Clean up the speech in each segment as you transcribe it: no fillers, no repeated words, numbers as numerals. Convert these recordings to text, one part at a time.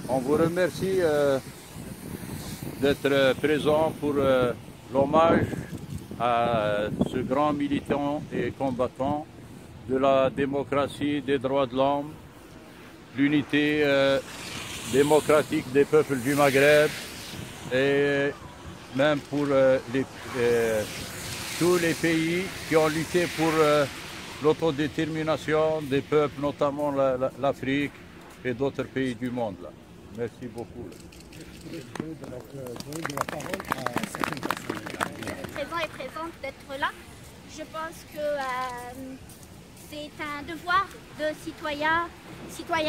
On vous remercie d'être présent pour l'hommage à ce grand militant et combattant de la démocratie, des droits de l'homme, l'unité démocratique des peuples du Maghreb et même pour tous les pays qui ont lutté pour l'autodétermination des peuples, notamment l'Afrique et d'autres pays du monde. Là. Merci beaucoup. Je suis présent et présente d'être là. Je pense que c'est un devoir de citoyens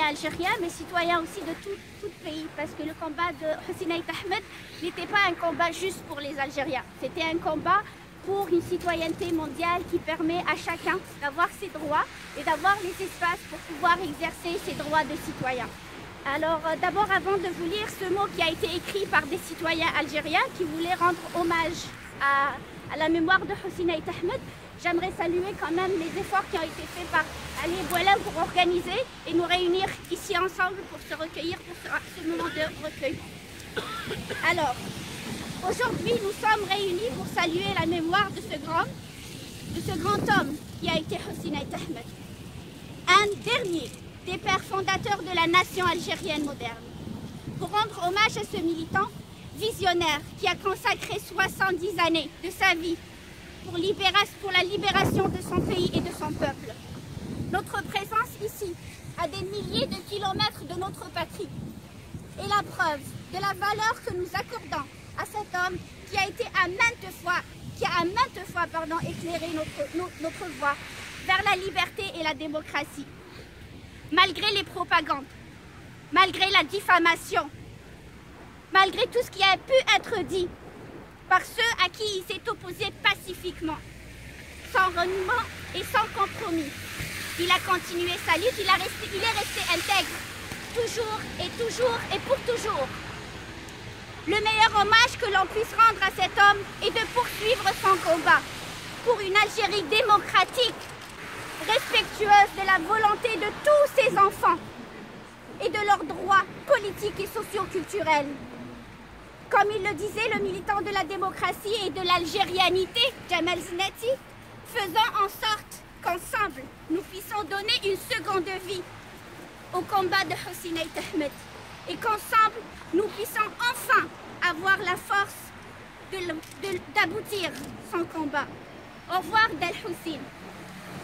algériens, mais citoyens aussi de tout pays, parce que le combat de Hossein Ait Ahmed n'était pas un combat juste pour les Algériens. C'était un combat pour une citoyenneté mondiale qui permet à chacun d'avoir ses droits et d'avoir les espaces pour pouvoir exercer ses droits de citoyen. Alors d'abord, avant de vous lire ce mot qui a été écrit par des citoyens algériens qui voulaient rendre hommage à la mémoire de Hossein Ait Ahmed, j'aimerais saluer quand même les efforts qui ont été faits par Ali Boualem pour organiser et nous réunir ici ensemble pour se recueillir pour ce moment de recueil. Alors, aujourd'hui, nous sommes réunis pour saluer la mémoire de ce grand homme qui a été Hossein Ait Ahmed. Un dernier des pères fondateurs de la nation algérienne moderne. Pour rendre hommage à ce militant visionnaire qui a consacré 70 années de sa vie pour la libération de son pays et de son peuple. Notre présence ici, à des milliers de kilomètres de notre patrie, est la preuve de la valeur que nous accordons à cet homme qui a été à maintes fois éclairé notre voie vers la liberté et la démocratie. Malgré les propagandes, malgré la diffamation, malgré tout ce qui a pu être dit par ceux à qui il s'est opposé pacifiquement, sans reniement et sans compromis. Il a continué sa lutte, il est resté intègre, toujours et pour toujours. Le meilleur hommage que l'on puisse rendre à cet homme est de poursuivre son combat pour une Algérie démocratique, respectueuse de la volonté de tous ses enfants et de leurs droits politiques et socio-culturels. Comme il le disait, le militant de la démocratie et de l'algérianité, Jamal Zinati, faisant en sorte qu'ensemble, nous puissions donner une seconde vie au combat de Hossein Ait Ahmed et qu'ensemble, nous puissions enfin avoir la force d'aboutir son combat. Au revoir Del Hossein.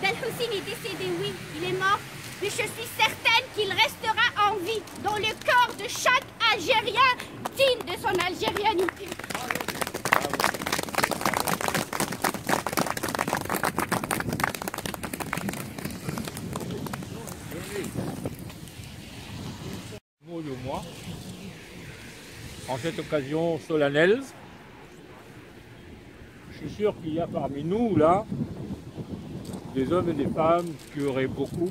Del Hossein est décédé, oui, il est mort, mais je suis certaine qu'il restera en vie dans le cœur de chaque Algérien digne de son algérianité. Mot de moi, en cette occasion solennelle, je suis sûr qu'il y a parmi nous, là, des hommes et des femmes qui auraient beaucoup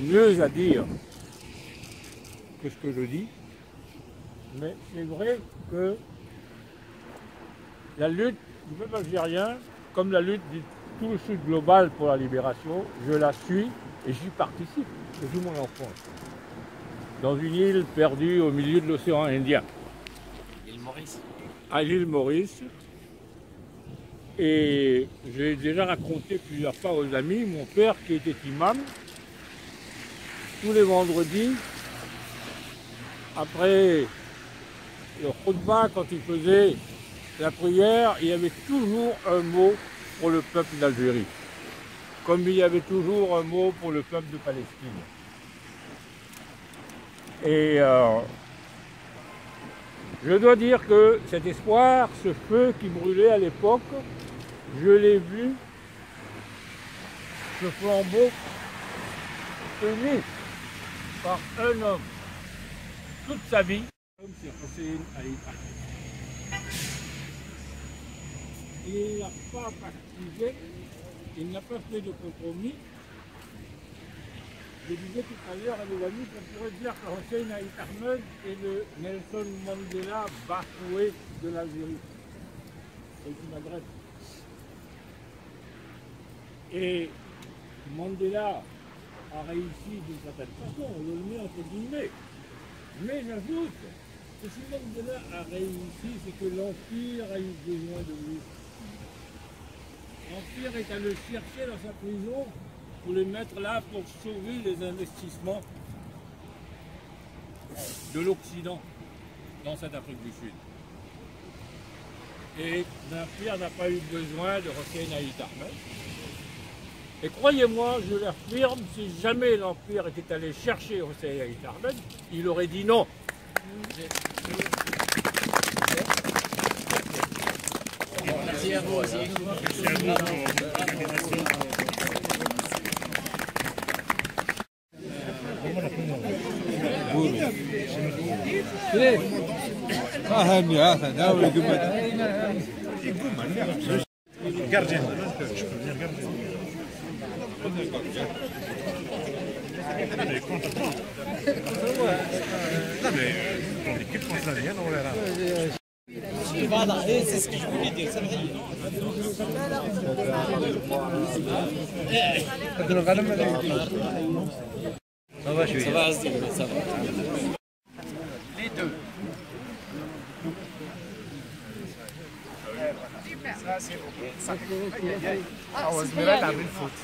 mieux à dire que ce que je dis. Mais c'est vrai que la lutte du peuple algérien, comme la lutte de tout le Sud global pour la libération, je la suis et j'y participe depuis mon enfance. Dans une île perdue au milieu de l'océan Indien. L'île Maurice. À l'île Maurice. Et j'ai déjà raconté plusieurs fois aux amis, mon père qui était imam, tous les vendredis, après le khutbah, quand il faisait la prière, il y avait toujours un mot pour le peuple d'Algérie, comme il y avait toujours un mot pour le peuple de Palestine. Et je dois dire que cet espoir, ce feu qui brûlait à l'époque, je l'ai vu, ce flambeau, tenu par un homme toute sa vie, comme c'est Hossein Ait Ahmed. Il n'a pas participé, il n'a pas fait de compromis. Je disais tout à l'heure à mes amis qu'on pourrait dire que Hossein Ait Ahmed est le Nelson Mandela bafoué de l'Algérie et du Maghreb. Et Mandela a réussi d'une certaine façon, on le met entre guillemets. Mais j'ajoute que si Mandela a réussi, c'est que l'Empire a eu besoin de lui. L'Empire est allé le chercher dans sa prison pour le mettre là pour sauver les investissements de l'Occident dans cette Afrique du Sud. Et l'Empire n'a pas eu besoin de Hossein Aït Ahmed. Et croyez-moi, je l'affirme, si jamais l'Empire était allé chercher Hossein Aït Ahmed, il aurait dit non. Merci à vous aussi. Merci à vous pour l'organisation. Gardien. Je peux venir garder. Non mais pour l'équipe tanzanienne, on verra. Voilà, et c'est ce que je voulais dire, ça va. Ça va, ça va, ça va. Les deux. Ça, c'est OK. Ah, on va se mettre à la foot.